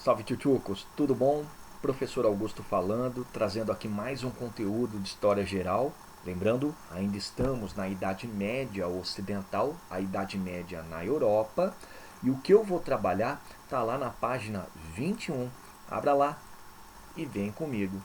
Salve tchutchucos, tudo bom? Professor Augusto falando, trazendo aqui mais um conteúdo de história geral. Lembrando, ainda estamos na Idade Média Ocidental, a Idade Média na Europa. E o que eu vou trabalhar está lá na página 21. Abra lá e vem comigo.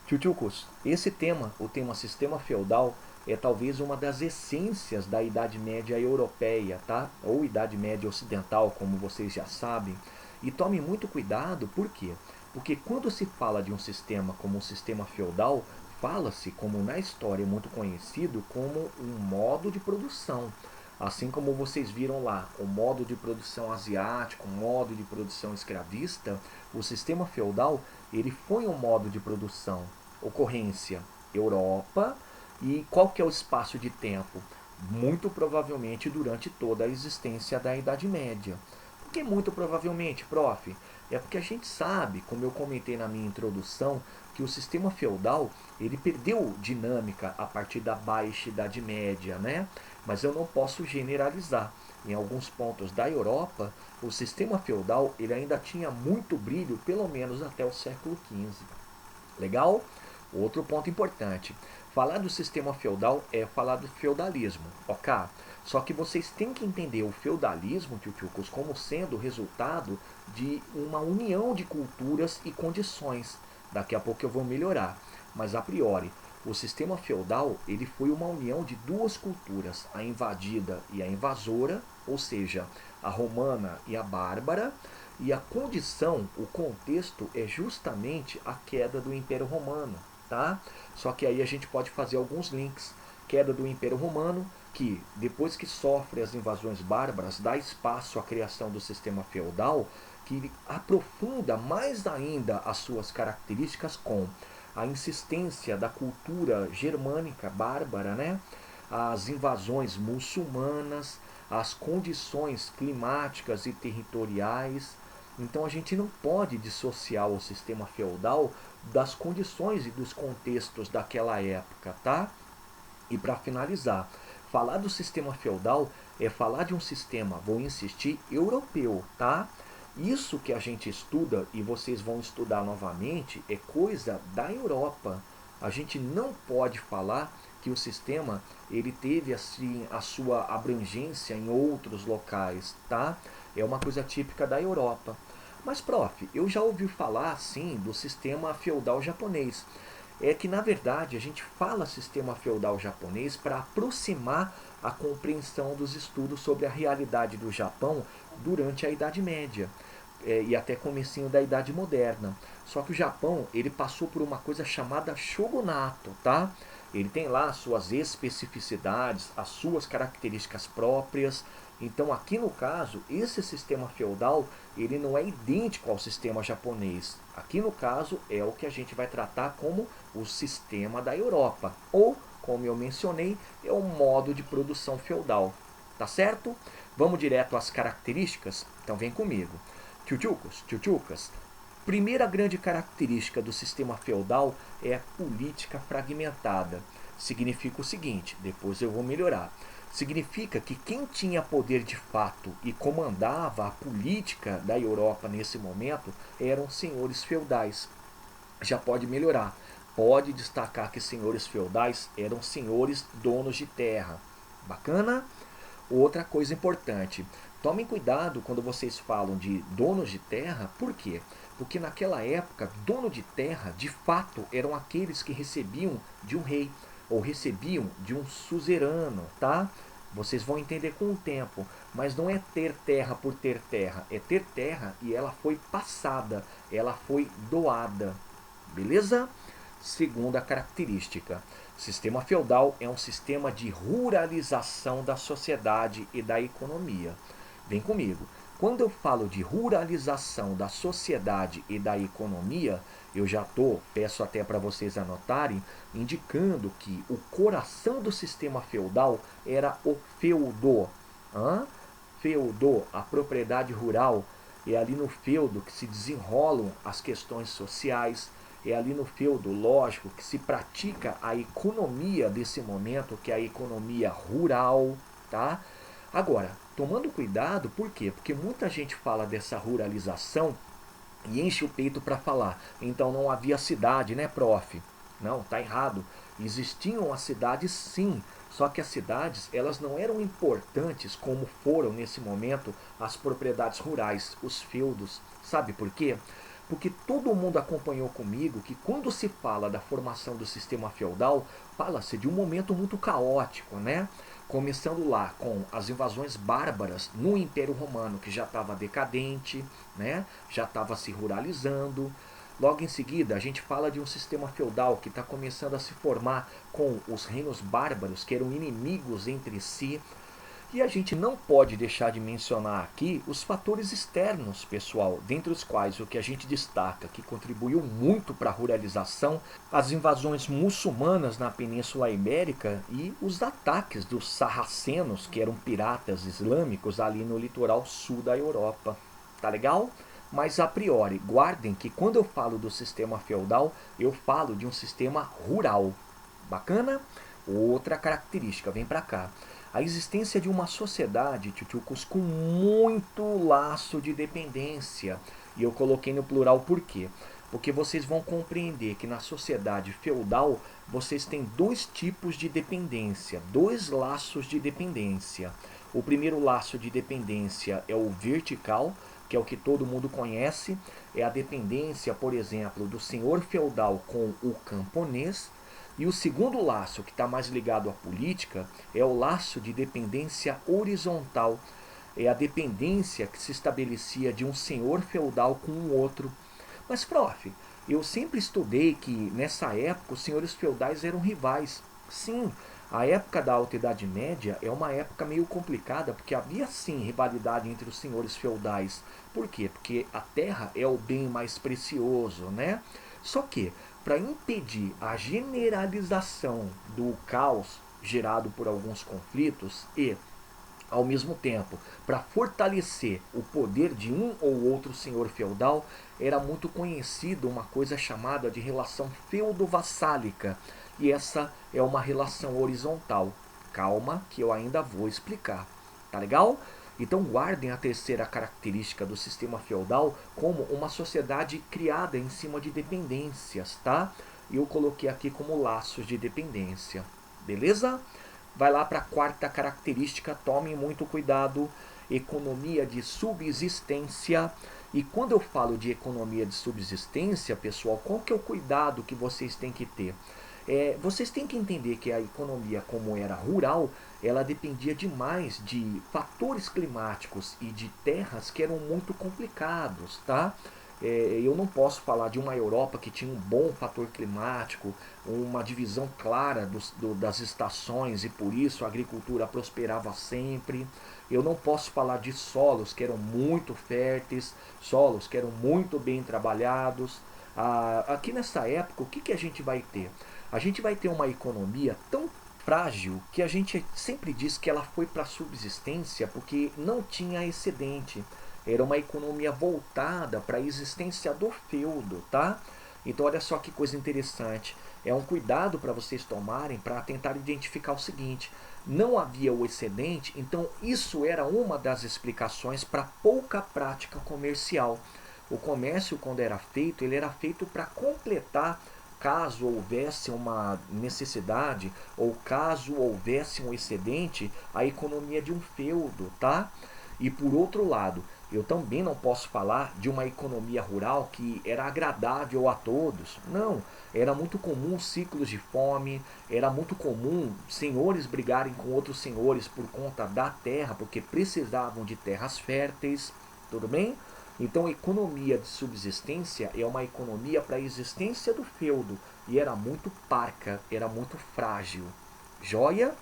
Tchutchucos, esse tema, o tema sistema feudal, é talvez uma das essências da Idade Média Europeia, tá? Ou Idade Média Ocidental, como vocês já sabem. E tome muito cuidado, por quê? Porque quando se fala de um sistema como um sistema feudal, fala-se, como na história é muito conhecido, como um modo de produção. Assim como vocês viram lá, o modo de produção asiático, o modo de produção escravista, o sistema feudal ele foi um modo de produção. Ocorrência Europa. E qual que é o espaço de tempo? Muito provavelmente durante toda a existência da Idade Média. Por que muito provavelmente, prof? É porque a gente sabe, como eu comentei na minha introdução, que o sistema feudal ele perdeu dinâmica a partir da Baixa Idade Média, né? Mas eu não posso generalizar. Em alguns pontos da Europa, o sistema feudal ele ainda tinha muito brilho, pelo menos até o século XV. Legal? Outro ponto importante. Falar do sistema feudal é falar do feudalismo, ok? Só que vocês têm que entender o feudalismo, tchutchucos, como sendo resultado de uma união de culturas e condições. Daqui a pouco eu vou melhorar. Mas a priori, o sistema feudal ele foi uma união de duas culturas, a invadida e a invasora, ou seja, a romana e a bárbara, e a condição, o contexto é justamente a queda do Império Romano, tá? Só que aí a gente pode fazer alguns links. Queda do Império Romano, que depois que sofre as invasões bárbaras, dá espaço à criação do sistema feudal, que aprofunda mais ainda as suas características com a insistência da cultura germânica bárbara, né? As invasões muçulmanas, as condições climáticas e territoriais. Então a gente não pode dissociar o sistema feudal das condições e dos contextos daquela época, tá? E para finalizar, falar do sistema feudal é falar de um sistema, vou insistir, europeu, tá? Isso que a gente estuda e vocês vão estudar novamente é coisa da Europa. A gente não pode falar que o sistema ele teve assim a sua abrangência em outros locais, tá? É uma coisa típica da Europa. Mas, prof, eu já ouvi falar, sim, do sistema feudal japonês. É que, na verdade, a gente fala sistema feudal japonês para aproximar a compreensão dos estudos sobre a realidade do Japão durante a Idade Média e até comecinho da Idade Moderna. Só que o Japão ele passou por uma coisa chamada shogunato, tá? Ele tem lá as suas especificidades, as suas características próprias. Então, aqui no caso, esse sistema feudal ele não é idêntico ao sistema japonês. Aqui no caso é o que a gente vai tratar como o sistema da Europa, ou, como eu mencionei, é o modo de produção feudal. Tá certo? Vamos direto às características? Então vem comigo. Tchutchucos, tchutchucas. Primeira grande característica do sistema feudal é a política fragmentada. Significa o seguinte, depois eu vou melhorar. Significa que quem tinha poder de fato e comandava a política da Europa nesse momento eram senhores feudais. Já pode melhorar. Pode destacar que senhores feudais eram senhores donos de terra. Bacana? Outra coisa importante, tomem cuidado quando vocês falam de donos de terra, por quê? Porque naquela época, dono de terra, de fato, eram aqueles que recebiam de um rei, ou recebiam de um suzerano, tá? Vocês vão entender com o tempo, mas não é ter terra por ter terra, é ter terra e ela foi passada, ela foi doada, beleza? Segunda característica, sistema feudal é um sistema de ruralização da sociedade e da economia. Vem comigo. Quando eu falo de ruralização da sociedade e da economia, eu já estou, peço até para vocês anotarem, indicando que o coração do sistema feudal era o feudo. Hã? Feudo, a propriedade rural, é ali no feudo que se desenrolam as questões sociais, é ali no feudo, lógico, que se pratica a economia desse momento, que é a economia rural, tá? Agora, tomando cuidado, por quê? Porque muita gente fala dessa ruralização e enche o peito para falar. Então não havia cidade, né, prof? Não, tá errado. Existiam as cidades sim, só que as cidades elas não eram importantes como foram nesse momento as propriedades rurais, os feudos. Sabe por quê? Porque todo mundo acompanhou comigo que quando se fala da formação do sistema feudal, fala-se de um momento muito caótico, né? Começando lá com as invasões bárbaras no Império Romano, que já estava decadente, né? Já estava se ruralizando. Logo em seguida, a gente fala de um sistema feudal que está começando a se formar com os reinos bárbaros, que eram inimigos entre si. E a gente não pode deixar de mencionar aqui os fatores externos, pessoal, dentre os quais o que a gente destaca que contribuiu muito para a ruralização, as invasões muçulmanas na Península Ibérica e os ataques dos sarracenos, que eram piratas islâmicos ali no litoral sul da Europa. Tá legal? Mas a priori, guardem que quando eu falo do sistema feudal, eu falo de um sistema rural. Bacana? Outra característica, vem para cá. A existência de uma sociedade, tchutchucos, com muito laço de dependência. E eu coloquei no plural por quê? Porque vocês vão compreender que na sociedade feudal vocês têm dois tipos de dependência, dois laços de dependência. O primeiro laço de dependência é o vertical, que é o que todo mundo conhece, é a dependência, por exemplo, do senhor feudal com o camponês. E o segundo laço, que está mais ligado à política, é o laço de dependência horizontal. É a dependência que se estabelecia de um senhor feudal com um outro. Mas, prof, eu sempre estudei que nessa época os senhores feudais eram rivais. Sim, a época da Alta Idade Média é uma época meio complicada, porque havia sim rivalidade entre os senhores feudais. Por quê? Porque a terra é o bem mais precioso, né? Só que, para impedir a generalização do caos gerado por alguns conflitos e, ao mesmo tempo, para fortalecer o poder de um ou outro senhor feudal, era muito conhecido uma coisa chamada de relação feudo-vassálica. E essa é uma relação horizontal. Calma, que eu ainda vou explicar. Tá legal? Então guardem a terceira característica do sistema feudal como uma sociedade criada em cima de dependências, tá? E eu coloquei aqui como laços de dependência. Beleza? Vai lá para a quarta característica, tomem muito cuidado, economia de subsistência. E quando eu falo de economia de subsistência, pessoal, qual que é o cuidado que vocês têm que ter? Vocês têm que entender que a economia, como era rural, ela dependia demais de fatores climáticos e de terras que eram muito complicados, tá? Eu não posso falar de uma Europa que tinha um bom fator climático, uma divisão clara das estações e por isso a agricultura prosperava sempre. Eu não posso falar de solos que eram muito férteis, solos que eram muito bem trabalhados. Aqui nessa época, o que a gente vai ter? A gente vai ter uma economia tão frágil que a gente sempre diz que ela foi para a subsistência porque não tinha excedente. Era uma economia voltada para a existência do feudo, tá? Então olha só que coisa interessante. É um cuidado para vocês tomarem para tentar identificar o seguinte: não havia o excedente, então isso era uma das explicações para pouca prática comercial. O comércio, quando era feito, ele era feito para completar caso houvesse uma necessidade ou caso houvesse um excedente, a economia de um feudo, tá? E por outro lado, eu também não posso falar de uma economia rural que era agradável a todos. Não, era muito comum ciclos de fome, era muito comum senhores brigarem com outros senhores por conta da terra, porque precisavam de terras férteis, tudo bem? Então, a economia de subsistência é uma economia para a existência do feudo e era muito parca, era muito frágil. Joia?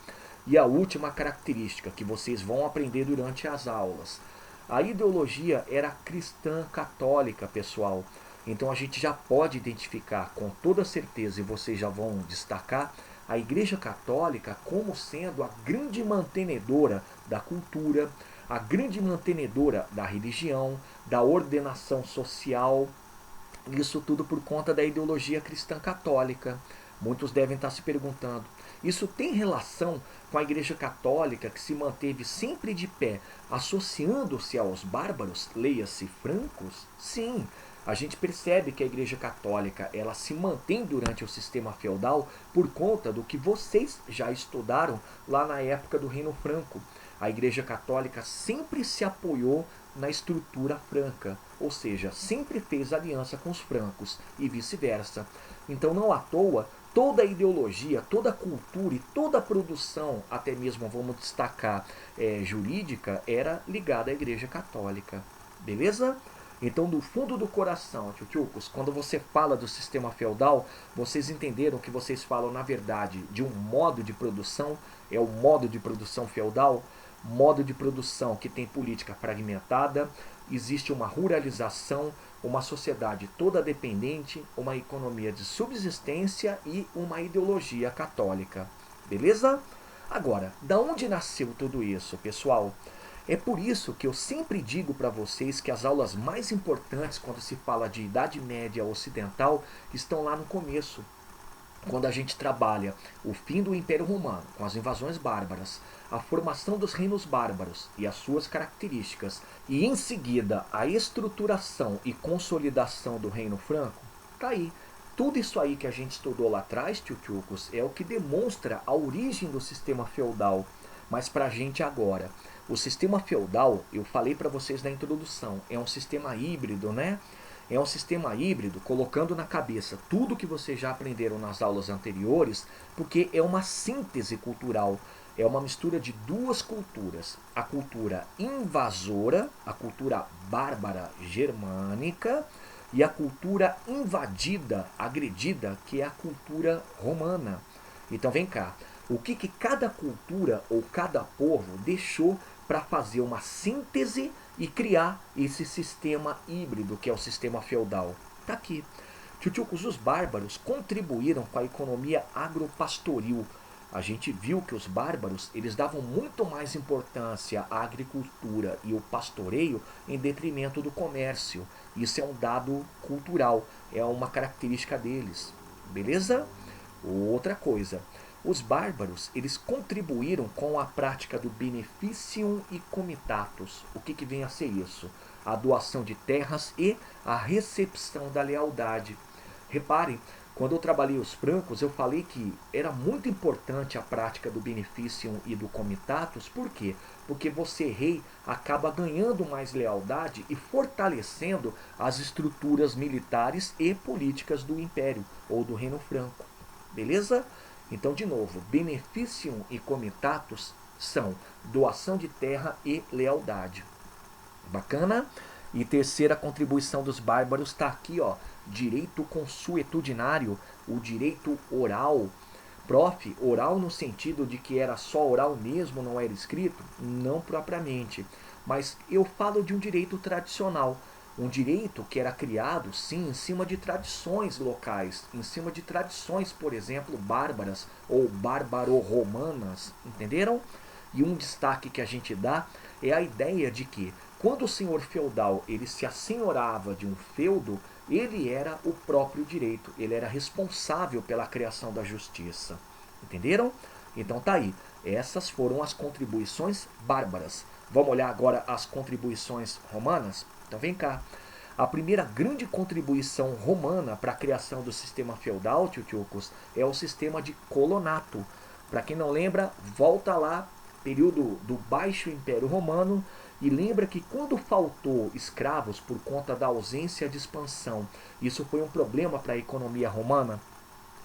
E a última característica que vocês vão aprender durante as aulas. A ideologia era cristã católica, pessoal. Então a gente já pode identificar com toda certeza, e vocês já vão destacar, a Igreja Católica como sendo a grande mantenedora da cultura, a grande mantenedora da religião, da ordenação social. Isso tudo por conta da ideologia cristã católica. Muitos devem estar se perguntando, isso tem relação com a Igreja Católica que se manteve sempre de pé, associando-se aos bárbaros, leia-se francos? Sim, a gente percebe que a Igreja Católica ela se mantém durante o sistema feudal por conta do que vocês já estudaram lá na época do Reino Franco. A Igreja Católica sempre se apoiou na estrutura franca, ou seja, sempre fez aliança com os francos e vice-versa. Então não à toa, toda a ideologia, toda a cultura e toda a produção, até mesmo vamos destacar jurídica, era ligada à Igreja Católica. Beleza? Então, do fundo do coração, tchutchucos, quando você fala do sistema feudal, vocês entenderam que vocês falam, na verdade, de um modo de produção, é o modo de produção feudal, modo de produção que tem política fragmentada, existe uma ruralização, uma sociedade toda dependente, uma economia de subsistência e uma ideologia católica. Beleza? Agora, da onde nasceu tudo isso, pessoal? É por isso que eu sempre digo para vocês que as aulas mais importantes quando se fala de Idade Média Ocidental estão lá no começo. Quando a gente trabalha o fim do Império Romano, com as invasões bárbaras, a formação dos reinos bárbaros e as suas características, e em seguida a estruturação e consolidação do Reino Franco, tá aí. Tudo isso aí que a gente estudou lá atrás, tchutchucos, é o que demonstra a origem do sistema feudal. Mas para a gente agora, o sistema feudal, eu falei para vocês na introdução, é um sistema híbrido, né? É um sistema híbrido, colocando na cabeça tudo que vocês já aprenderam nas aulas anteriores, porque é uma síntese cultural, é uma mistura de duas culturas. A cultura invasora, a cultura bárbara germânica, e a cultura invadida, agredida, que é a cultura romana. Então vem cá, o que cada cultura ou cada povo deixou para fazer uma síntese e criar esse sistema híbrido que é o sistema feudal? Está aqui. Tchutchucos, os bárbaros contribuíram com a economia agropastoril. A gente viu que os bárbaros eles davam muito mais importância à agricultura e ao pastoreio em detrimento do comércio. Isso é um dado cultural, é uma característica deles. Beleza? Outra coisa, os bárbaros eles contribuíram com a prática do beneficium e comitatus. O que vem a ser isso? A doação de terras e a recepção da lealdade. Reparem, quando eu trabalhei os francos, eu falei que era muito importante a prática do beneficium e do comitatus. Por quê? Porque você, rei, acaba ganhando mais lealdade e fortalecendo as estruturas militares e políticas do império ou do Reino Franco. Beleza? Então, de novo, beneficium e comitatus são doação de terra e lealdade. Bacana? E terceira contribuição dos bárbaros está aqui, ó, direito consuetudinário, o direito oral. Prof, oral no sentido de que era só oral mesmo, não era escrito? Não propriamente, mas eu falo de um direito tradicional. Um direito que era criado, sim, em cima de tradições locais, em cima de tradições, por exemplo, bárbaras ou bárbaro-romanas, entenderam? E um destaque que a gente dá é a ideia de que, quando o senhor feudal ele se assenhorava de um feudo, ele era o próprio direito, ele era responsável pela criação da justiça. Entenderam? Então tá aí, essas foram as contribuições bárbaras. Vamos olhar agora as contribuições romanas? Então vem cá. A primeira grande contribuição romana para a criação do sistema feudal, tchutchucos, é o sistema de colonato. Para quem não lembra, volta lá, período do Baixo Império Romano, e lembra que quando faltou escravos por conta da ausência de expansão, isso foi um problema para a economia romana?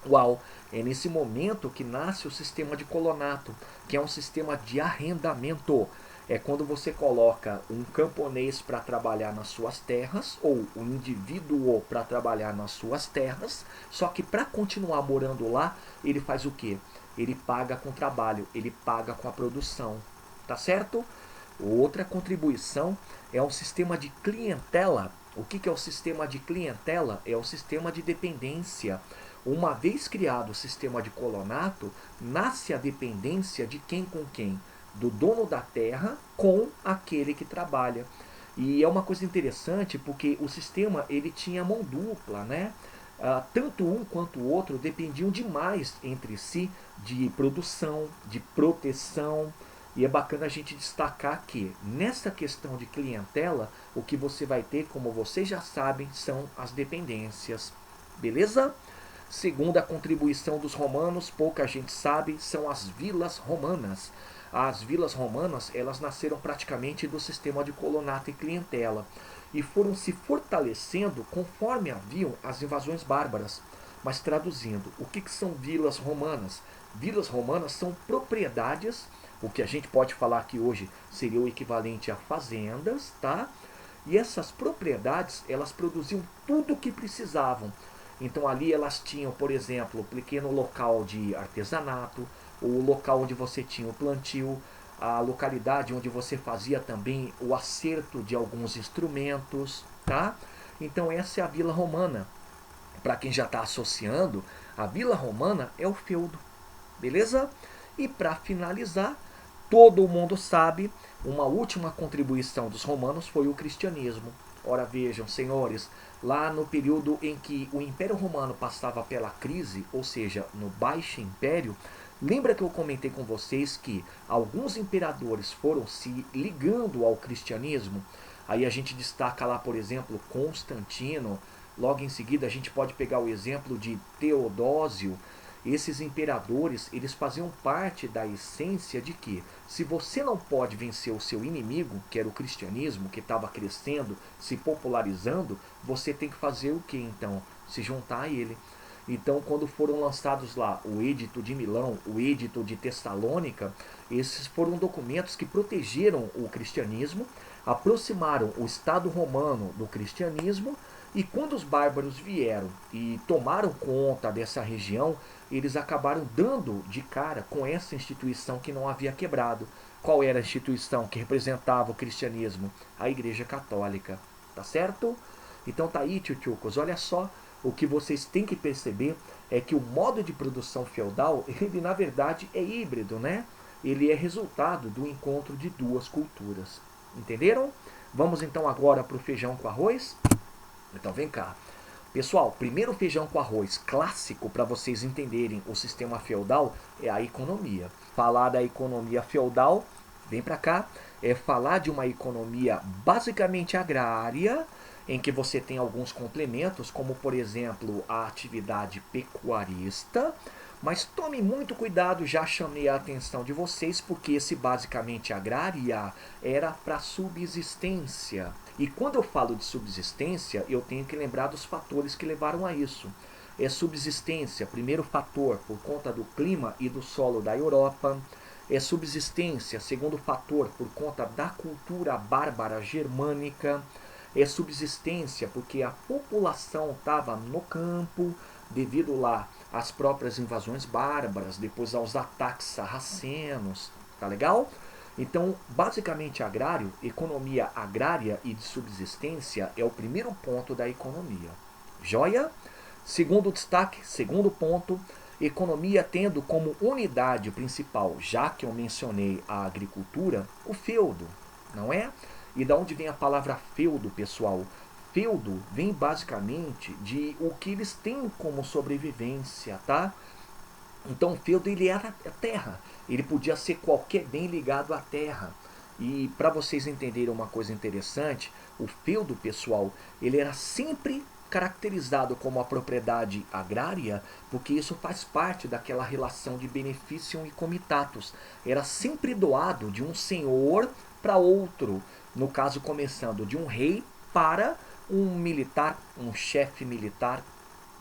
Uau, é nesse momento que nasce o sistema de colonato, que é um sistema de arrendamento. É quando você coloca um camponês para trabalhar nas suas terras, ou um indivíduo para trabalhar nas suas terras, só que para continuar morando lá, ele faz o quê? Ele paga com trabalho, ele paga com a produção, tá certo? Outra contribuição é um sistema de clientela. O que é o sistema de clientela? É o sistema de dependência. Uma vez criado o sistema de colonato, nasce a dependência de quem com quem? Do dono da terra com aquele que trabalha. E é uma coisa interessante porque o sistema ele tinha mão dupla, né? tanto um quanto o outro dependiam demais entre si de produção, de proteção. E é bacana a gente destacar que nessa questão de clientela, o que você vai ter, como vocês já sabem, são as dependências. Beleza? Segunda contribuição dos romanos, pouca gente sabe, são as vilas romanas. As vilas romanas, elas nasceram praticamente do sistema de colonato e clientela e foram se fortalecendo conforme haviam as invasões bárbaras. Mas traduzindo, o que são vilas romanas? Vilas romanas são propriedades, o que a gente pode falar que hoje seria o equivalente a fazendas, tá? E essas propriedades, elas produziam tudo o que precisavam. Então ali elas tinham, por exemplo, um pequeno local de artesanato, o local onde você tinha o plantio, a localidade onde você fazia também o acerto de alguns instrumentos, tá? Então essa é a Vila Romana. Para quem já está associando, a Vila Romana é o feudo, beleza? E para finalizar, todo mundo sabe, uma última contribuição dos romanos foi o cristianismo. Ora vejam, senhores, lá no período em que o Império Romano passava pela crise, ou seja, no Baixo Império, lembra que eu comentei com vocês que alguns imperadores foram se ligando ao cristianismo? Aí a gente destaca lá, por exemplo, Constantino. Logo em seguida a gente pode pegar o exemplo de Teodósio. Esses imperadores, eles faziam parte da essência de que se você não pode vencer o seu inimigo, que era o cristianismo, que estava crescendo, se popularizando, você tem que fazer o que então? Se juntar a ele. Então, quando foram lançados lá o Edito de Milão, o Edito de Tessalônica, esses foram documentos que protegeram o cristianismo, aproximaram o Estado romano do cristianismo, e quando os bárbaros vieram e tomaram conta dessa região, eles acabaram dando de cara com essa instituição que não havia quebrado. Qual era a instituição que representava o cristianismo? A Igreja Católica. Tá certo? Então tá aí, tchutchucos, olha só, o que vocês têm que perceber é que o modo de produção feudal, ele na verdade é híbrido, né? Ele é resultado do encontro de duas culturas. Entenderam? Vamos então agora para o feijão com arroz? Então vem cá. Pessoal, primeiro feijão com arroz clássico para vocês entenderem o sistema feudal é a economia. Falar da economia feudal, vem para cá, é falar de uma economia basicamente agrária, em que você tem alguns complementos, como por exemplo a atividade pecuarista. Mas tome muito cuidado, já chamei a atenção de vocês, porque esse basicamente agrária era para subsistência. E quando eu falo de subsistência, eu tenho que lembrar dos fatores que levaram a isso. É subsistência, primeiro fator, por conta do clima e do solo da Europa. É subsistência, segundo fator, por conta da cultura bárbara germânica. É subsistência, porque a população estava no campo, devido lá às próprias invasões bárbaras, depois aos ataques sarracenos. Tá legal? Então, basicamente agrário, economia agrária e de subsistência é o primeiro ponto da economia. Joia? Segundo destaque, segundo ponto, economia tendo como unidade principal, já que eu mencionei a agricultura, o feudo, não é? E da onde vem a palavra feudo, pessoal? Feudo vem basicamente de o que eles têm como sobrevivência, tá? Então o feudo ele era a terra, ele podia ser qualquer bem ligado à terra. E para vocês entenderem uma coisa interessante, o feudo, pessoal, ele era sempre caracterizado como a propriedade agrária, porque isso faz parte daquela relação de benefício e comitatus. Era sempre doado de um senhor para outro, no caso começando de um rei para um militar, um chefe militar.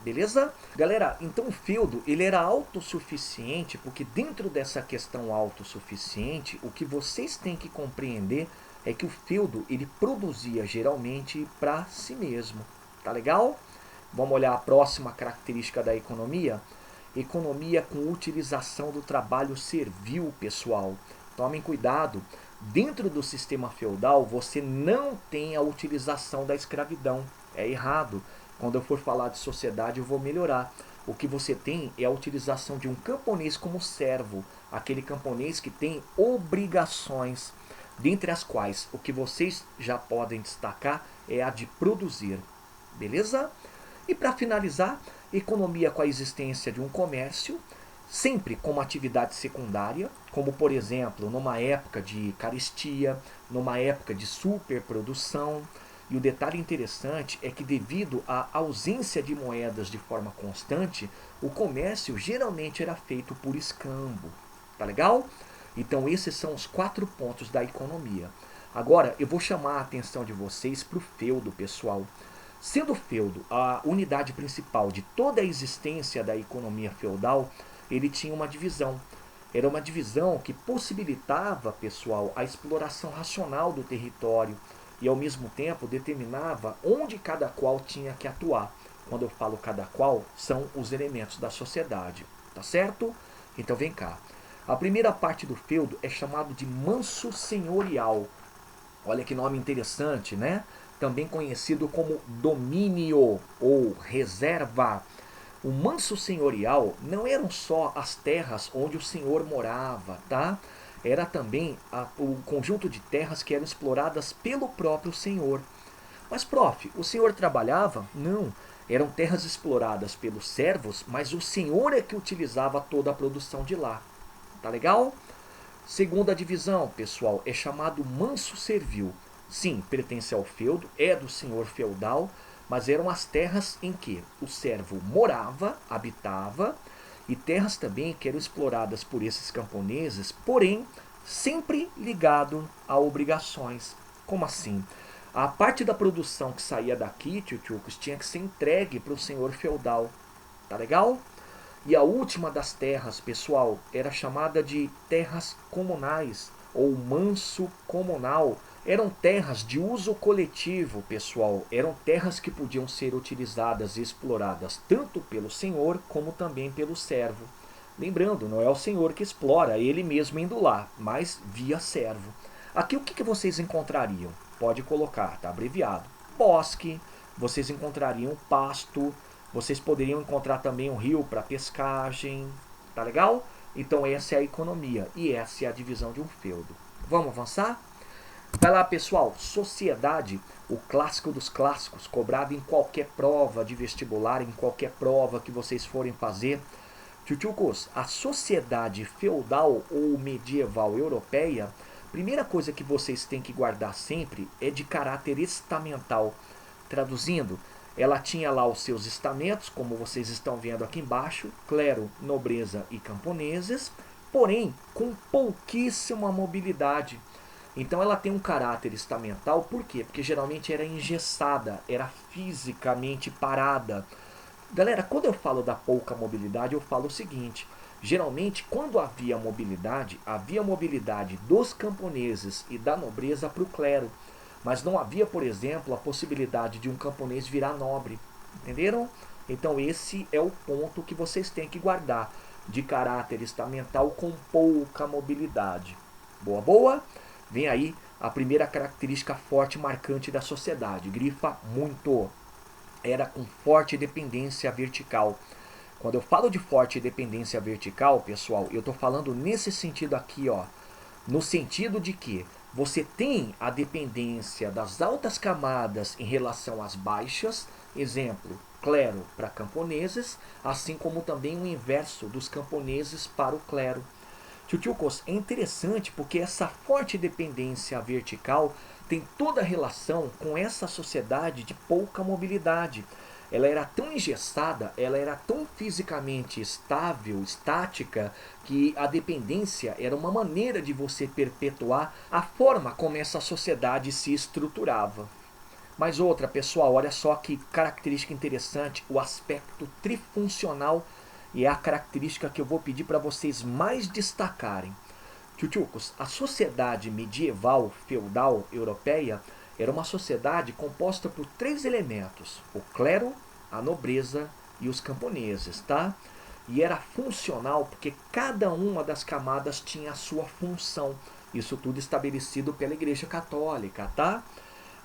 Beleza? Galera, então o feudo ele era autossuficiente, porque dentro dessa questão autossuficiente, o que vocês têm que compreender é que o feudo ele produzia geralmente para si mesmo. Tá legal? Vamos olhar a próxima característica da economia. Economia com utilização do trabalho servil, pessoal. Tomem cuidado. Dentro do sistema feudal, você não tem a utilização da escravidão. É errado. Quando eu for falar de sociedade, eu vou melhorar. O que você tem é a utilização de um camponês como servo. Aquele camponês que tem obrigações, dentre as quais o que vocês já podem destacar é a de produzir. Beleza? E para finalizar, economia com a existência de um comércio, sempre como atividade secundária, como por exemplo numa época de carestia, numa época de superprodução. E o detalhe interessante é que devido à ausência de moedas de forma constante, o comércio geralmente era feito por escambo. Tá legal? Então esses são os 4 pontos da economia. Agora eu vou chamar a atenção de vocês para o feudo, pessoal. Sendo o feudo a unidade principal de toda a existência da economia feudal, ele tinha uma divisão. Era uma divisão que possibilitava, pessoal, a exploração racional do território e, ao mesmo tempo, determinava onde cada qual tinha que atuar. Quando eu falo cada qual, são os elementos da sociedade. Tá certo? Então, vem cá. A primeira parte do feudo é chamado de manso senhorial. Olha que nome interessante, né? Também conhecido como domínio ou reserva. O manso senhorial não eram só as terras onde o senhor morava, tá? Era também o conjunto de terras que eram exploradas pelo próprio senhor. Mas, prof, o senhor trabalhava? Não. Eram terras exploradas pelos servos, mas o senhor é que utilizava toda a produção de lá. Tá legal? Segunda divisão, pessoal, é chamado manso servil. Sim, pertence ao feudo, é do senhor feudal, mas eram as terras em que o servo morava, habitava, e terras também que eram exploradas por esses camponeses, porém sempre ligado a obrigações. Como assim? A parte da produção que saía daqui, tchutchucos, tinha que ser entregue para o senhor feudal. Tá legal? E a última das terras, pessoal, era chamada de terras comunais ou manso comunal. Eram terras de uso coletivo, pessoal. Eram terras que podiam ser utilizadas e exploradas tanto pelo senhor como também pelo servo. Lembrando, não é o senhor que explora, é ele mesmo indo lá, mas via servo. Aqui o que vocês encontrariam? Pode colocar, tá abreviado. Bosque, vocês encontrariam pasto, vocês poderiam encontrar também um rio para pescagem, tá legal? Então essa é a economia e essa é a divisão de um feudo. Vamos avançar? Vai lá, pessoal. Sociedade, o clássico dos clássicos, cobrado em qualquer prova de vestibular, em qualquer prova que vocês forem fazer. Tchutchucos, a sociedade feudal ou medieval europeia, primeira coisa que vocês têm que guardar sempre é de caráter estamental. Traduzindo, ela tinha lá os seus estamentos, como vocês estão vendo aqui embaixo, clero, nobreza e camponeses, porém com pouquíssima mobilidade. Então ela tem um caráter estamental, por quê? Porque geralmente era engessada, era fisicamente parada. Galera, quando eu falo da pouca mobilidade, eu falo o seguinte: geralmente, quando havia mobilidade dos camponeses e da nobreza para o clero, mas não havia, por exemplo, a possibilidade de um camponês virar nobre. Entenderam? Então esse é o ponto que vocês têm que guardar, de caráter estamental com pouca mobilidade. Boa, boa? Vem aí a primeira característica forte e marcante da sociedade. Grifa muito. Era com forte dependência vertical. Quando eu falo de forte dependência vertical, pessoal, eu estou falando nesse sentido aqui, ó. No sentido de que você tem a dependência das altas camadas em relação às baixas, exemplo, clero para camponeses, assim como também o inverso dos camponeses para o clero. Tchutchukos, é interessante porque essa forte dependência vertical tem toda a relação com essa sociedade de pouca mobilidade. Ela era tão engessada, ela era tão fisicamente estável, estática, que a dependência era uma maneira de você perpetuar a forma como essa sociedade se estruturava. Mas outra, pessoal, olha só que característica interessante, o aspecto trifuncional, e é a característica que eu vou pedir para vocês mais destacarem. Tchutchucos, a sociedade medieval feudal europeia era uma sociedade composta por 3 elementos: o clero, a nobreza e os camponeses, tá? E era funcional porque cada uma das camadas tinha a sua função. Isso tudo estabelecido pela Igreja Católica, tá?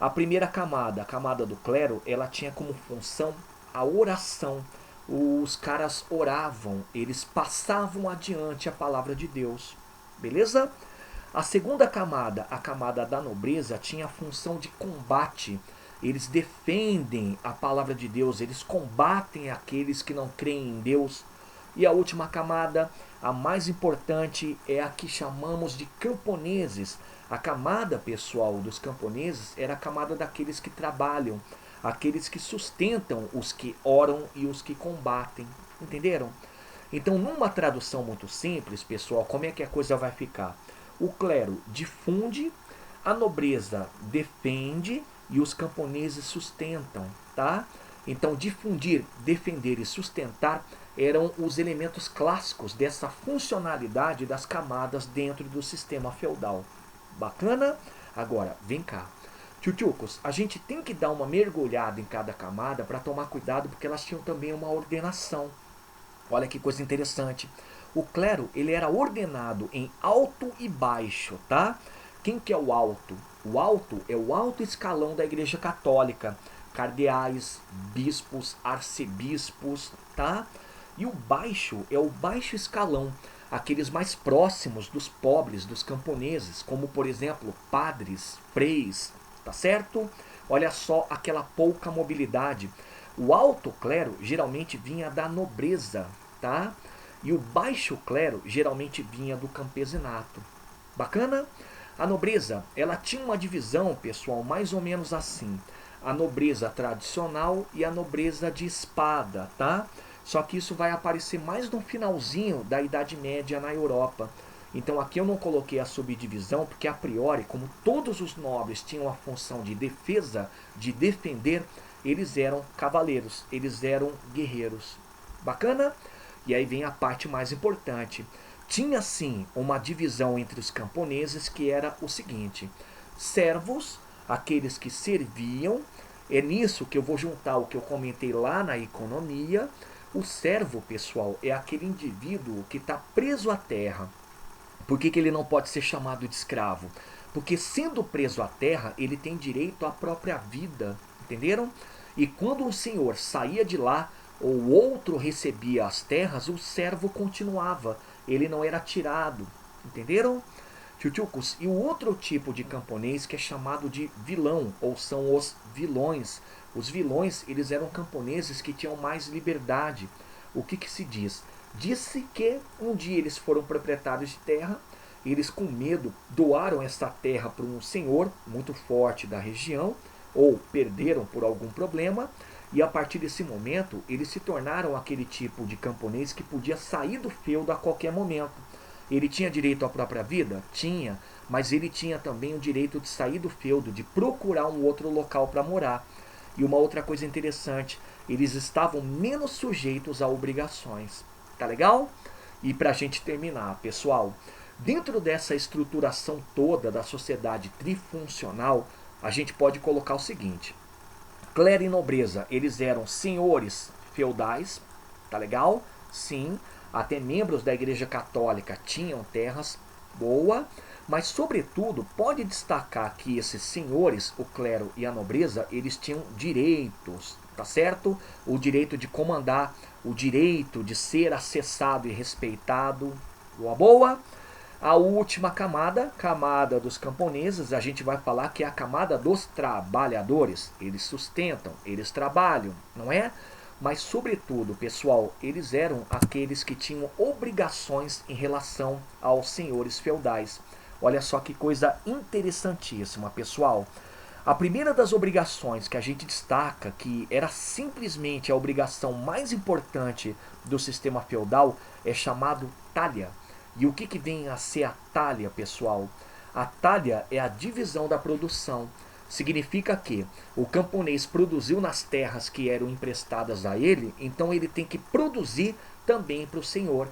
A primeira camada, a camada do clero, ela tinha como função a oração. Os caras oravam, eles passavam adiante a palavra de Deus. Beleza? A segunda camada, a camada da nobreza, tinha a função de combate. eles defendem a palavra de Deus, eles combatem aqueles que não creem em Deus. E a última camada, a mais importante, é a que chamamos de camponeses. A camada, pessoal, dos camponeses era a camada daqueles que trabalham, aqueles que sustentam os que oram e os que combatem. Entenderam? Então, numa tradução muito simples, pessoal, como é que a coisa vai ficar? O clero difunde, a nobreza defende e os camponeses sustentam, tá? Então, difundir, defender e sustentar eram os elementos clássicos dessa funcionalidade das camadas dentro do sistema feudal. Bacana? Agora, vem cá. Tchutchucos, a gente tem que dar uma mergulhada em cada camada para tomar cuidado, porque elas tinham também uma ordenação. Olha que coisa interessante. O clero, ele era ordenado em alto e baixo, tá? Quem que é o alto? O alto é o alto escalão da Igreja Católica. Cardeais, bispos, arcebispos, tá? E o baixo é o baixo escalão, aqueles mais próximos dos pobres, dos camponeses, como por exemplo, padres, freis, tá certo? Olha só aquela pouca mobilidade. O alto clero geralmente vinha da nobreza, tá? E o baixo clero geralmente vinha do campesinato. Bacana? A nobreza, ela tinha uma divisão, pessoal, mais ou menos assim. A nobreza tradicional e a nobreza de espada, tá? Só que isso vai aparecer mais no finalzinho da Idade Média na Europa. Então aqui eu não coloquei a subdivisão, porque a priori, como todos os nobres tinham a função de defesa, de defender, eles eram cavaleiros, eles eram guerreiros. Bacana? E aí vem a parte mais importante. Tinha sim uma divisão entre os camponeses que era o seguinte: servos, aqueles que serviam. É nisso que eu vou juntar o que eu comentei lá na economia. O servo, pessoal, é aquele indivíduo que está preso à terra. Por que ele não pode ser chamado de escravo? Porque sendo preso à terra, ele tem direito à própria vida. Entenderam? E quando um senhor saía de lá, ou outro recebia as terras, o servo continuava. Ele não era tirado. Entenderam? Tchutchucos, e o outro tipo de camponês que é chamado de vilão, ou são os vilões. Os vilões, eles eram camponeses que tinham mais liberdade. O que se diz? Disse que um dia eles foram proprietários de terra, eles com medo doaram essa terra para um senhor muito forte da região, ou perderam por algum problema, e a partir desse momento eles se tornaram aquele tipo de camponês que podia sair do feudo a qualquer momento. Ele tinha direito à própria vida? Tinha, mas ele tinha também o direito de sair do feudo, de procurar um outro local para morar. E uma outra coisa interessante, eles estavam menos sujeitos a obrigações. Tá legal? E para a gente terminar, pessoal, dentro dessa estruturação toda da sociedade trifuncional, a gente pode colocar o seguinte: clero e nobreza, eles eram senhores feudais, tá legal? Sim, até membros da Igreja Católica tinham terras, boa, mas sobretudo pode destacar que esses senhores, o clero e a nobreza, eles tinham direitos, tá certo? O direito de comandar, o direito de ser acessado e respeitado, boa, boa. A última camada, camada dos camponeses, a gente vai falar que é a camada dos trabalhadores. Eles sustentam, eles trabalham, não é? Mas, sobretudo, pessoal, eles eram aqueles que tinham obrigações em relação aos senhores feudais. Olha só que coisa interessantíssima, pessoal. A primeira das obrigações que a gente destaca, que era simplesmente a obrigação mais importante do sistema feudal, é chamado talha. E o que vem a ser a talha, pessoal? A talha é a divisão da produção. Significa que o camponês produziu nas terras que eram emprestadas a ele, então ele tem que produzir também para o senhor.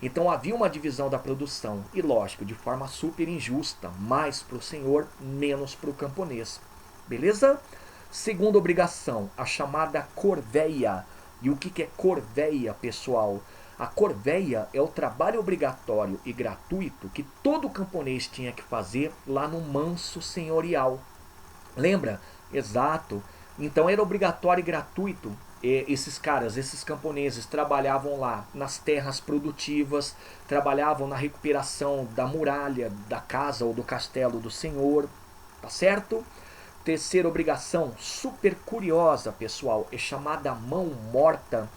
Então havia uma divisão da produção, e lógico, de forma super injusta, mais para o senhor, menos para o camponês. Beleza? Segunda obrigação, a chamada corveia. E o que é corveia, pessoal? A corveia é o trabalho obrigatório e gratuito que todo camponês tinha que fazer lá no manso senhorial. Lembra? Exato. Então era obrigatório e gratuito. Esses caras, esses camponeses trabalhavam lá nas terras produtivas, trabalhavam na recuperação da muralha, da casa ou do castelo do senhor, tá certo? Terceira obrigação, super curiosa, pessoal, é chamada mão morta.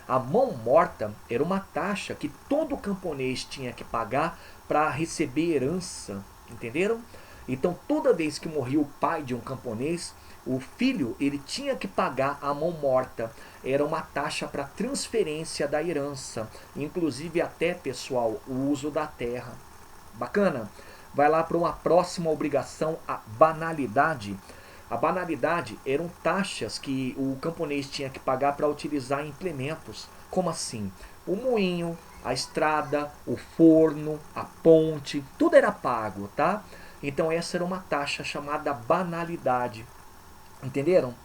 A mão morta era uma taxa que todo camponês tinha que pagar para receber herança, entenderam? Então, toda vez que morria o pai de um camponês, o filho ele tinha que pagar a mão morta. Era uma taxa para transferência da herança, inclusive até, pessoal, o uso da terra. Bacana? Vai lá para uma próxima obrigação, a banalidade. A banalidade eram taxas que o camponês tinha que pagar para utilizar implementos. Como assim? O moinho, a estrada, o forno, a ponte, tudo era pago, tá? Então essa era uma taxa chamada banalidade. Entenderam?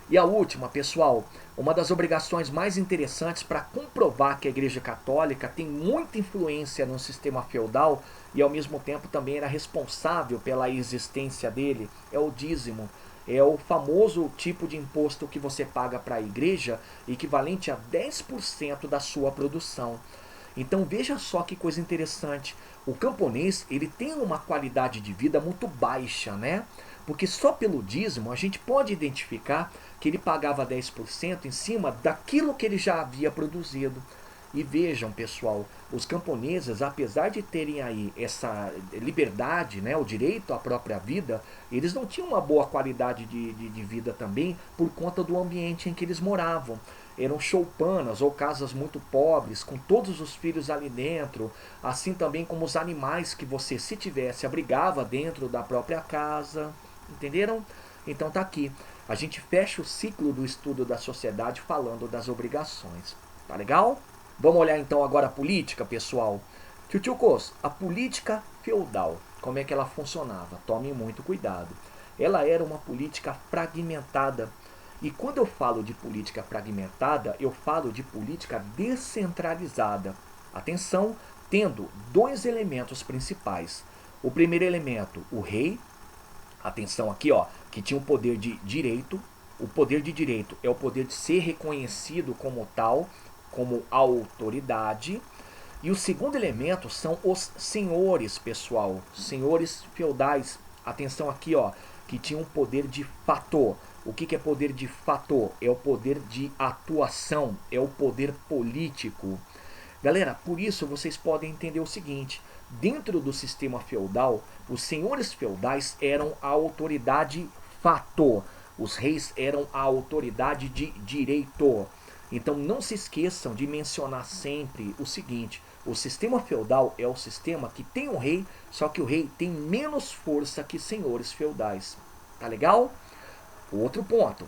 E a última, pessoal, uma das obrigações mais interessantes para comprovar que a Igreja Católica tem muita influência no sistema feudal e ao mesmo tempo também era responsável pela existência dele, é o dízimo. É o famoso tipo de imposto que você paga para a igreja, equivalente a 10% da sua produção. Então veja só que coisa interessante. O camponês ele tem uma qualidade de vida muito baixa, né? Porque só pelo dízimo a gente pode identificar que ele pagava 10% em cima daquilo que ele já havia produzido. E vejam, pessoal, os camponeses, apesar de terem aí essa liberdade, né, o direito à própria vida, eles não tinham uma boa qualidade de vida também por conta do ambiente em que eles moravam. Eram choupanas ou casas muito pobres, com todos os filhos ali dentro, assim também como os animais que você, se tivesse, abrigava dentro da própria casa. Entenderam? Então tá aqui. A gente fecha o ciclo do estudo da sociedade falando das obrigações. Tá legal? Vamos olhar então agora a política, pessoal. Tchutchukos, a política feudal, como é que ela funcionava? Tome muito cuidado. Ela era uma política fragmentada. E quando eu falo de política fragmentada, eu falo de política descentralizada. Atenção, tendo dois elementos principais. O primeiro elemento, o rei. Atenção aqui, ó, que tinha o poder de direito. O poder de direito é o poder de ser reconhecido como tal, como autoridade. E o segundo elemento são os senhores, pessoal, senhores feudais. Atenção aqui, ó, que tinham poder de fato. O que é poder de fato? É o poder de atuação, é o poder político. Galera, por isso vocês podem entender o seguinte: dentro do sistema feudal, os senhores feudais eram a autoridade fato, os reis eram a autoridade de direito. Então não se esqueçam de mencionar sempre o seguinte: o sistema feudal é o sistema que tem um rei, só que o rei tem menos força que senhores feudais. Tá legal? Outro ponto.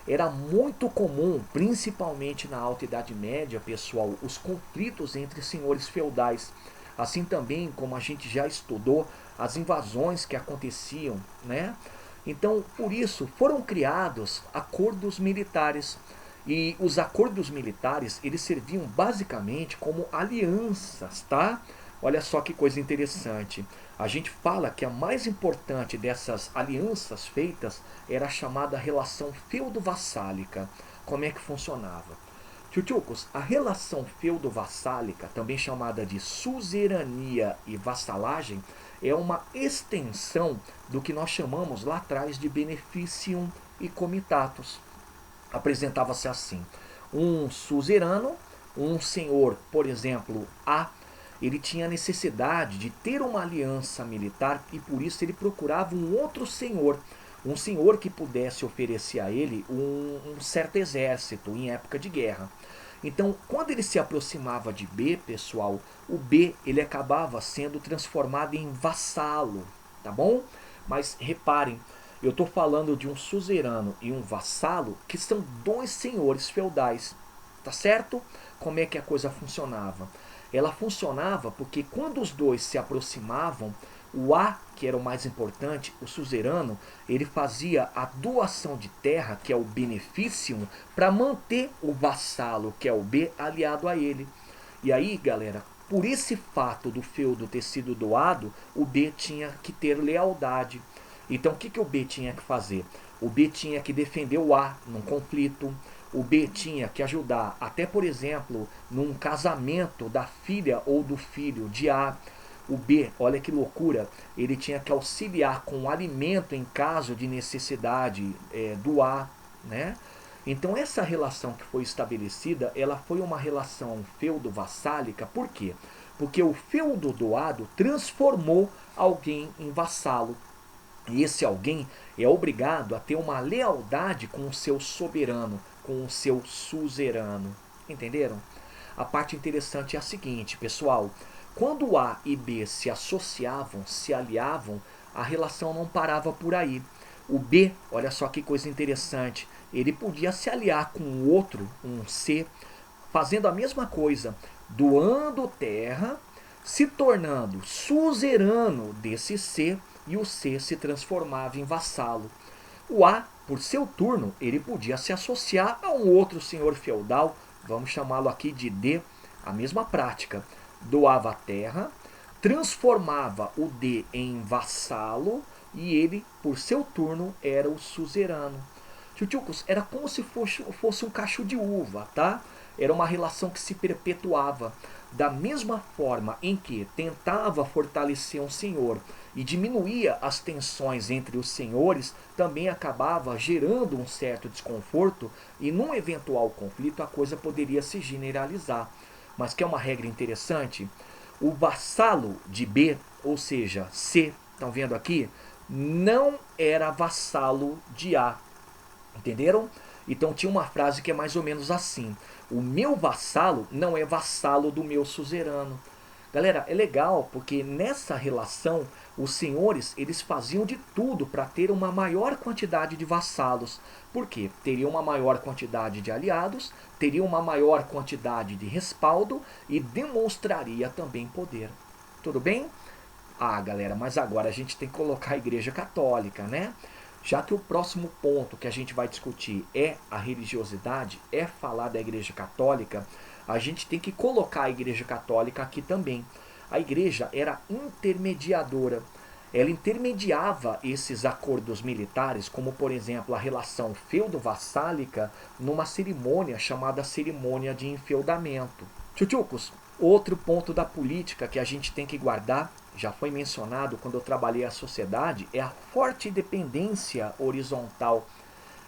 Era muito comum, principalmente na Alta Idade Média, pessoal, os conflitos entre senhores feudais. Assim também, como a gente já estudou, as invasões que aconteciam, né? Então, por isso, foram criados acordos militares. E os acordos militares, eles serviam basicamente como alianças, tá? Olha só que coisa interessante. A gente fala que a mais importante dessas alianças feitas era a chamada relação feudo-vassálica. Como é que funcionava? Tchutchukos, a relação feudo-vassálica, também chamada de suzerania e vassalagem, é uma extensão do que nós chamamos lá atrás de beneficium e comitatus. Apresentava-se assim: um suzerano, um senhor, por exemplo, A, ele tinha necessidade de ter uma aliança militar e por isso ele procurava um outro senhor, um senhor que pudesse oferecer a ele um certo exército em época de guerra. Então, quando ele se aproximava de B, pessoal, o B ele acabava sendo transformado em vassalo, tá bom? Mas reparem, eu estou falando de um suzerano e um vassalo que são dois senhores feudais, tá certo? Como é que a coisa funcionava? Ela funcionava porque quando os dois se aproximavam, o A, que era o mais importante, o suzerano, ele fazia a doação de terra, que é o beneficium, para manter o vassalo, que é o B, aliado a ele. E aí, galera, por esse fato do feudo ter sido doado, o B tinha que ter lealdade. Então, o que o B tinha que fazer? O B tinha que defender o A num conflito. O B tinha que ajudar, até por exemplo, num casamento da filha ou do filho de A. O B, olha que loucura, ele tinha que auxiliar com o alimento em caso de necessidade do A, né? Então essa relação que foi estabelecida, ela foi uma relação feudo-vassálica, por quê? Porque o feudo doado transformou alguém em vassalo. E esse alguém é obrigado a ter uma lealdade com o seu soberano, com o seu suzerano. Entenderam? A parte interessante é a seguinte, pessoal. Quando A e B se associavam, se aliavam, a relação não parava por aí. O B, olha só que coisa interessante, ele podia se aliar com o outro, um C, fazendo a mesma coisa, doando terra, se tornando suzerano desse C, e o C se transformava em vassalo. O A, por seu turno, ele podia se associar a um outro senhor feudal, vamos chamá-lo aqui de D, a mesma prática. Doava a terra, transformava o D em vassalo e ele, por seu turno, era o suzerano. Tchutchucos, era como se fosse um cacho de uva, tá? Era uma relação que se perpetuava. Da mesma forma em que tentava fortalecer um senhor e diminuía as tensões entre os senhores, também acabava gerando um certo desconforto e num eventual conflito a coisa poderia se generalizar. Mas que é uma regra interessante, o vassalo de B, ou seja, C, estão vendo aqui, não era vassalo de A. Entenderam? Então tinha uma frase que é mais ou menos assim: o meu vassalo não é vassalo do meu suzerano. Galera, é legal porque nessa relação os senhores eles faziam de tudo para ter uma maior quantidade de vassalos. Por quê? Teriam uma maior quantidade de aliados, teriam uma maior quantidade de respaldo e demonstraria também poder. Tudo bem? Ah, galera, mas agora a gente tem que colocar a Igreja Católica, né? Já que o próximo ponto que a gente vai discutir é a religiosidade, é falar da Igreja Católica, a gente tem que colocar a Igreja Católica aqui também. A Igreja era intermediadora. Ela intermediava esses acordos militares, como por exemplo a relação feudo-vassálica, numa cerimônia chamada cerimônia de enfeudamento. Tchutchucos, outro ponto da política que a gente tem que guardar, já foi mencionado quando eu trabalhei a sociedade, é a forte dependência horizontal.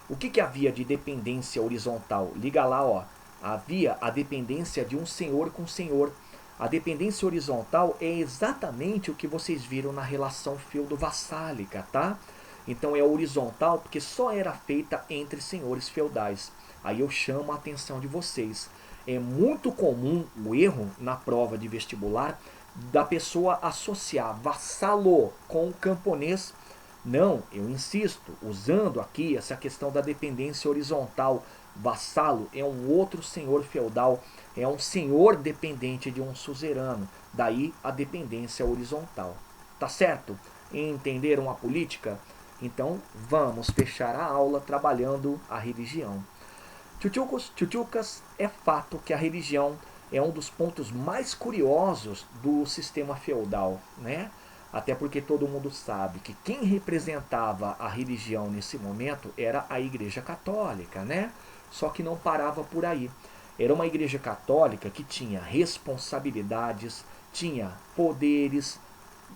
O que havia de dependência horizontal? Liga lá, ó. Havia a dependência de um senhor com senhor. A dependência horizontal é exatamente o que vocês viram na relação feudo-vassálica, tá? Então é horizontal porque só era feita entre senhores feudais. Aí eu chamo a atenção de vocês. É muito comum o erro na prova de vestibular da pessoa associar vassalo com camponês. Não, eu insisto, usando aqui essa questão da dependência horizontal. Vassalo é um outro senhor feudal, é um senhor dependente de um suzerano. Daí a dependência horizontal. Tá certo? Entenderam a política? Então vamos fechar a aula trabalhando a religião. Tchutchucos, tchutchucas, é fato que a religião é um dos pontos mais curiosos do sistema feudal, né? Até porque todo mundo sabe que quem representava a religião nesse momento era a Igreja Católica, né? Só que não parava por aí. Era uma Igreja Católica que tinha responsabilidades, tinha poderes,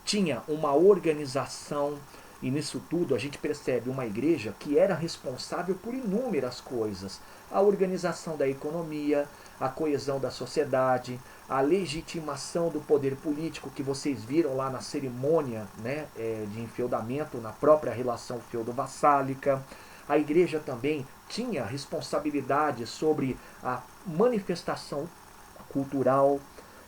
tinha uma organização, e nisso tudo a gente percebe uma igreja que era responsável por inúmeras coisas: a organização da economia, a coesão da sociedade, a legitimação do poder político, que vocês viram lá na cerimônia, né, de enfeudamento, na própria relação feudo-vassálica. A igreja também tinha responsabilidade sobre a manifestação cultural.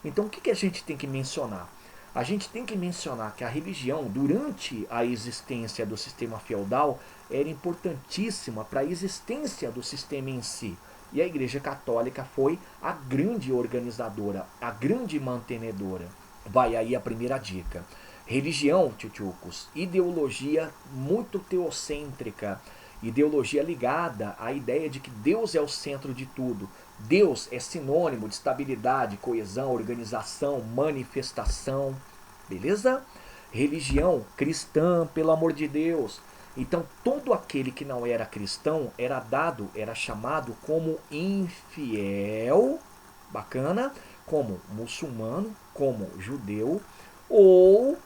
Então o que a gente tem que mencionar? A gente tem que mencionar que a religião, durante a existência do sistema feudal, era importantíssima para a existência do sistema em si. E a Igreja Católica foi a grande organizadora, a grande mantenedora. Vai aí a primeira dica. Religião, tchutchucos, ideologia muito teocêntrica, ideologia ligada à ideia de que Deus é o centro de tudo. Deus é sinônimo de estabilidade, coesão, organização, manifestação. Beleza? Religião cristã, pelo amor de Deus. Então, todo aquele que não era cristão era chamado como infiel, bacana, como muçulmano, como judeu, ou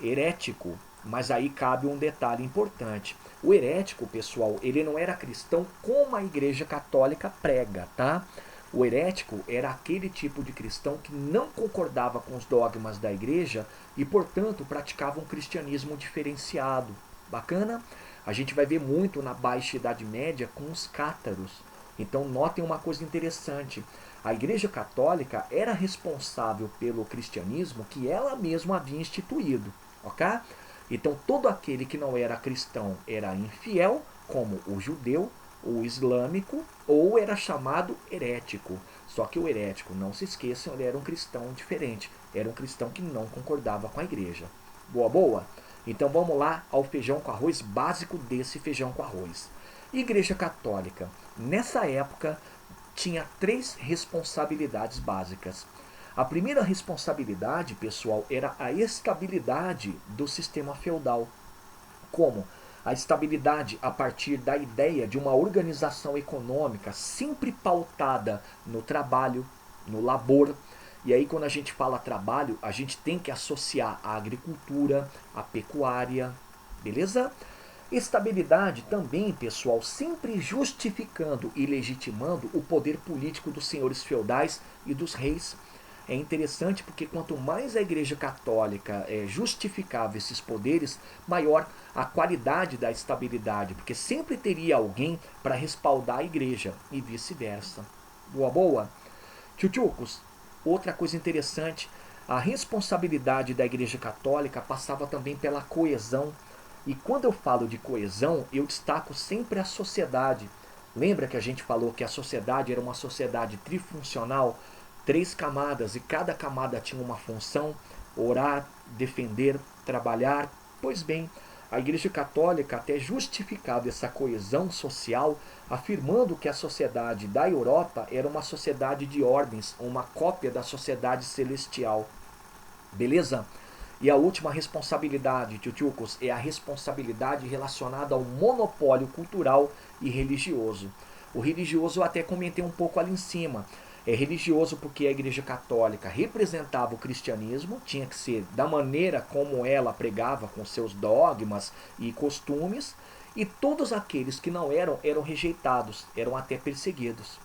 herético. Mas aí cabe um detalhe importante. O herético, pessoal, ele não era cristão como a Igreja Católica prega, tá? O herético era aquele tipo de cristão que não concordava com os dogmas da igreja e, portanto, praticava um cristianismo diferenciado. Bacana? A gente vai ver muito na Baixa Idade Média com os cátaros. Então, notem uma coisa interessante. A Igreja Católica era responsável pelo cristianismo que ela mesma havia instituído, ok? Então, todo aquele que não era cristão era infiel, como o judeu, o islâmico, ou era chamado herético. Só que o herético, não se esqueçam, ele era um cristão diferente. Era um cristão que não concordava com a igreja. Boa, boa? Então vamos lá ao feijão com arroz básico desse feijão com arroz. Igreja Católica, nessa época, tinha 3 responsabilidades básicas. A primeira responsabilidade, pessoal, era a estabilidade do sistema feudal. Como? A estabilidade a partir da ideia de uma organização econômica sempre pautada no trabalho, no labor. E aí, quando a gente fala trabalho, a gente tem que associar a agricultura, a pecuária, beleza? Estabilidade também, pessoal, sempre justificando e legitimando o poder político dos senhores feudais e dos reis. É interessante porque quanto mais a Igreja Católica justificava esses poderes, maior a qualidade da estabilidade, porque sempre teria alguém para respaldar a Igreja e vice-versa. Boa, boa? Tchutchucos, outra coisa interessante, a responsabilidade da Igreja Católica passava também pela coesão. E quando eu falo de coesão, eu destaco sempre a sociedade. Lembra que a gente falou que a sociedade era uma sociedade trifuncional? 3 camadas e cada camada tinha uma função: orar, defender, trabalhar. Pois bem, a Igreja Católica até justificava essa coesão social, afirmando que a sociedade da Europa era uma sociedade de ordens, uma cópia da sociedade celestial. Beleza? E a última responsabilidade, tchutchucos, é a responsabilidade relacionada ao monopólio cultural e religioso. O religioso eu até comentei um pouco ali em cima. É religioso porque a Igreja Católica representava o cristianismo, tinha que ser da maneira como ela pregava, com seus dogmas e costumes, e todos aqueles que não eram rejeitados, eram até perseguidos.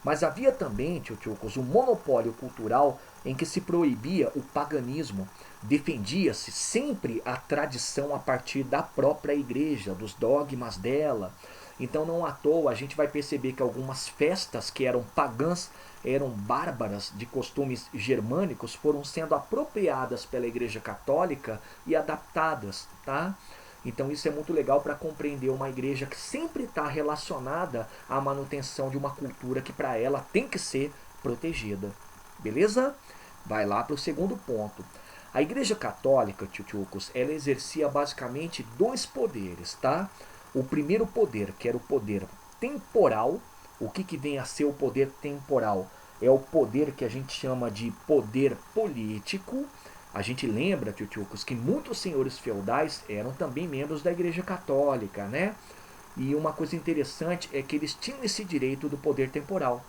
Mas havia também, tchutchucos, um monopólio cultural em que se proibia o paganismo. Defendia-se sempre a tradição a partir da própria igreja, dos dogmas dela. Então não à toa a gente vai perceber que algumas festas que eram pagãs, eram bárbaras, de costumes germânicos, foram sendo apropriadas pela Igreja Católica e adaptadas, tá? Então isso é muito legal para compreender uma igreja que sempre está relacionada à manutenção de uma cultura que para ela tem que ser protegida. Beleza? Vai lá para o segundo ponto. A Igreja Católica, tchutchucos, ela exercia basicamente 2 poderes, tá? O primeiro poder, que era o poder temporal. O que vem a ser o poder temporal? É o poder que a gente chama de poder político. A gente lembra, tchutchucos, que muitos senhores feudais eram também membros da Igreja Católica, né? E uma coisa interessante é que eles tinham esse direito do poder temporal.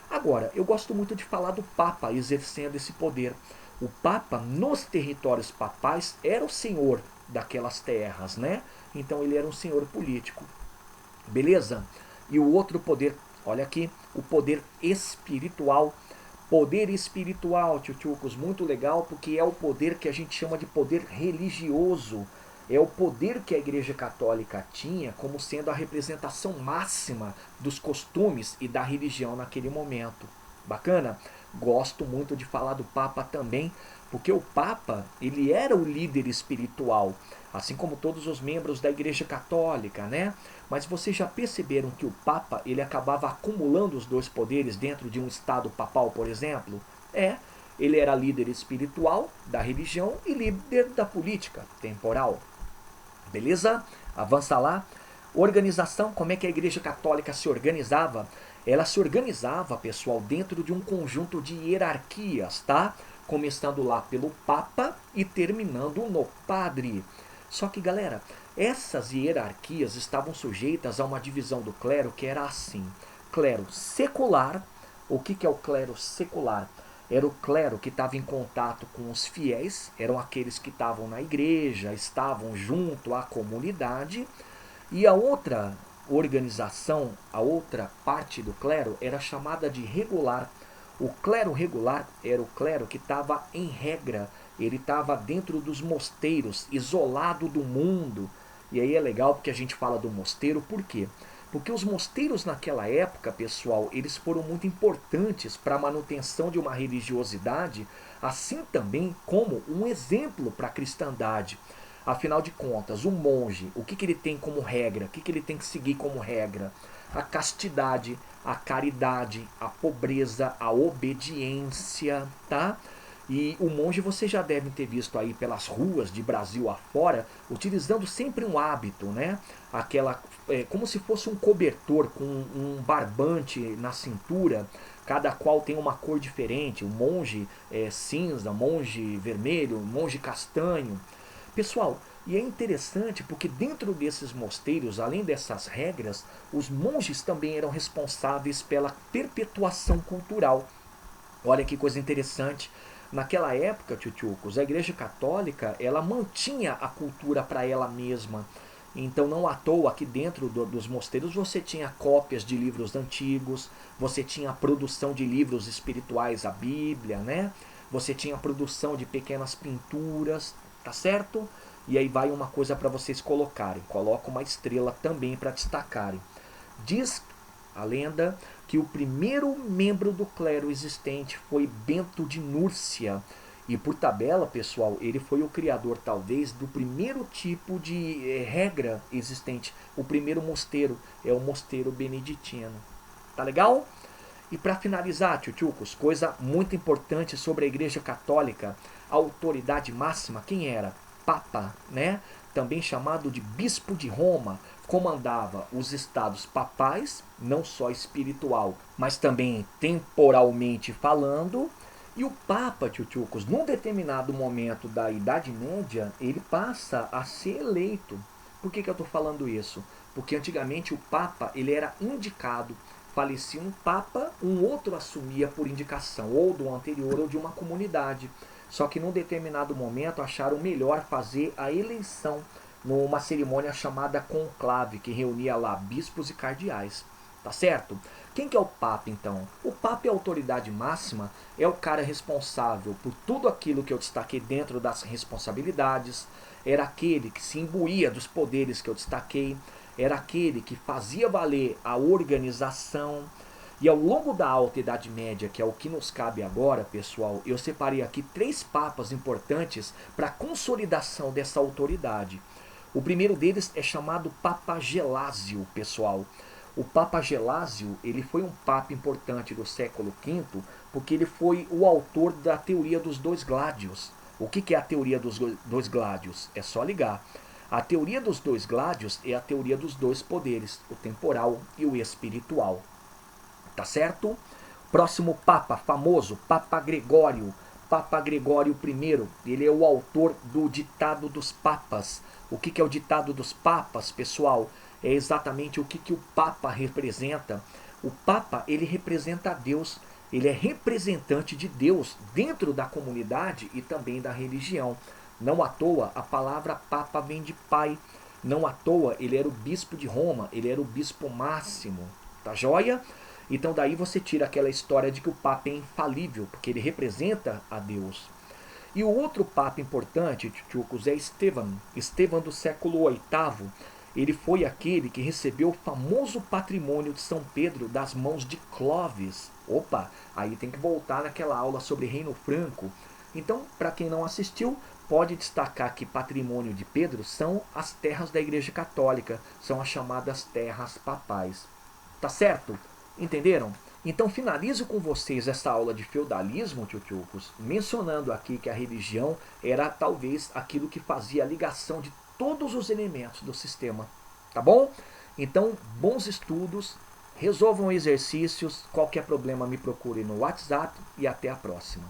Agora, eu gosto muito de falar do Papa exercendo esse poder. O Papa, nos territórios papais, era o senhor daquelas terras, né? Então ele era um senhor político. Beleza? E o outro poder, olha aqui, o poder espiritual. Poder espiritual, tchutchucos, muito legal, porque é o poder que a gente chama de poder religioso. É o poder que a Igreja Católica tinha como sendo a representação máxima dos costumes e da religião naquele momento. Bacana? Gosto muito de falar do Papa também, porque o Papa, ele era o líder espiritual, assim como todos os membros da Igreja Católica, né? Mas vocês já perceberam que o Papa, ele acabava acumulando os 2 poderes dentro de um estado papal, por exemplo? Ele era líder espiritual da religião e líder da política temporal. Beleza? Avança lá. Organização, como é que a Igreja Católica se organizava? Ela se organizava, pessoal, dentro de um conjunto de hierarquias, tá? Começando lá pelo Papa e terminando no Padre. Só que, galera, essas hierarquias estavam sujeitas a uma divisão do clero que era assim. Clero secular. O que é o clero secular? era o clero que estava em contato com os fiéis, eram aqueles que estavam na igreja, estavam junto à comunidade, e a outra organização, a outra parte do clero era chamada de regular. O clero regular era o clero que estava em regra, ele estava dentro dos mosteiros, isolado do mundo. E aí é legal porque a gente fala do mosteiro, por quê? Porque os mosteiros naquela época, pessoal, eles foram muito importantes para a manutenção de uma religiosidade, assim também como um exemplo para a cristandade. Afinal de contas, o monge, o que ele tem como regra? O que ele tem que seguir como regra? A castidade, a caridade, a pobreza, a obediência, tá? E o monge você já deve ter visto aí pelas ruas de Brasil afora, utilizando sempre um hábito, né? Aquela, como se fosse um cobertor com um barbante na cintura, cada qual tem uma cor diferente. O monge cinza, monge vermelho, monge castanho. Pessoal, e é interessante porque dentro desses mosteiros, além dessas regras, os monges também eram responsáveis pela perpetuação cultural. Olha que coisa interessante. Naquela época, tchutchucos, a Igreja Católica ela mantinha a cultura para ela mesma. Então, não à toa, aqui dentro dos mosteiros você tinha cópias de livros antigos, você tinha a produção de livros espirituais, a Bíblia, né? Você tinha a produção de pequenas pinturas, tá certo? E aí vai uma coisa para vocês colocarem. Coloca uma estrela também para destacarem. Diz a lenda que o primeiro membro do clero existente foi Bento de Núrcia. E por tabela, pessoal, ele foi o criador talvez do primeiro tipo de regra existente. O primeiro mosteiro é o mosteiro beneditino. Tá legal? E para finalizar, tchutchucos, coisa muito importante sobre a Igreja Católica, a autoridade máxima, quem era? Papa, né? Também chamado de Bispo de Roma, comandava os estados papais, não só espiritual, mas também temporalmente falando. E o Papa, tchutchucos, num determinado momento da Idade Média, ele passa a ser eleito. Por que eu estou falando isso? Porque antigamente o Papa ele era indicado. Falecia um Papa, um outro assumia por indicação, ou do anterior ou de uma comunidade. Só que num determinado momento acharam melhor fazer a eleição numa cerimônia chamada conclave, que reunia lá bispos e cardeais. Tá certo? Quem que é o Papa então? O Papa é a autoridade máxima, é o cara responsável por tudo aquilo que eu destaquei dentro das responsabilidades, era aquele que se imbuía dos poderes que eu destaquei, era aquele que fazia valer a organização. E ao longo da Alta Idade Média, que é o que nos cabe agora, pessoal, eu separei aqui 3 papas importantes para a consolidação dessa autoridade. O primeiro deles é chamado Papa Gelásio, pessoal. O Papa Gelásio ele foi um papa importante do século V, porque ele foi o autor da teoria dos dois gládios. O que é a teoria dos dois gládios? É só ligar. A teoria dos dois gládios é a teoria dos dois poderes, o temporal e o espiritual. Tá certo? Próximo Papa famoso, Papa Gregório. Papa Gregório I, ele é o autor do Ditado dos Papas. O que é o Ditado dos Papas, pessoal? É exatamente o que o Papa representa. O Papa, ele representa a Deus. Ele é representante de Deus dentro da comunidade e também da religião. Não à toa, a palavra Papa vem de pai. Não à toa, ele era o bispo de Roma, ele era o bispo máximo. Tá joia? Então daí você tira aquela história de que o Papa é infalível, porque ele representa a Deus. E o outro Papa importante, tchutchucos, é Estevão. Estevão do século VIII. Ele foi aquele que recebeu o famoso patrimônio de São Pedro das mãos de Clovis. Opa, aí tem que voltar naquela aula sobre Reino Franco. Então, para quem não assistiu, pode destacar que patrimônio de Pedro são as terras da Igreja Católica, são as chamadas terras papais. Tá certo? Entenderam? Então finalizo com vocês essa aula de feudalismo, tchutchucos, mencionando aqui que a religião era talvez aquilo que fazia a ligação de todos os elementos do sistema. Tá bom? Então, bons estudos, resolvam exercícios, qualquer problema me procure no WhatsApp e até a próxima.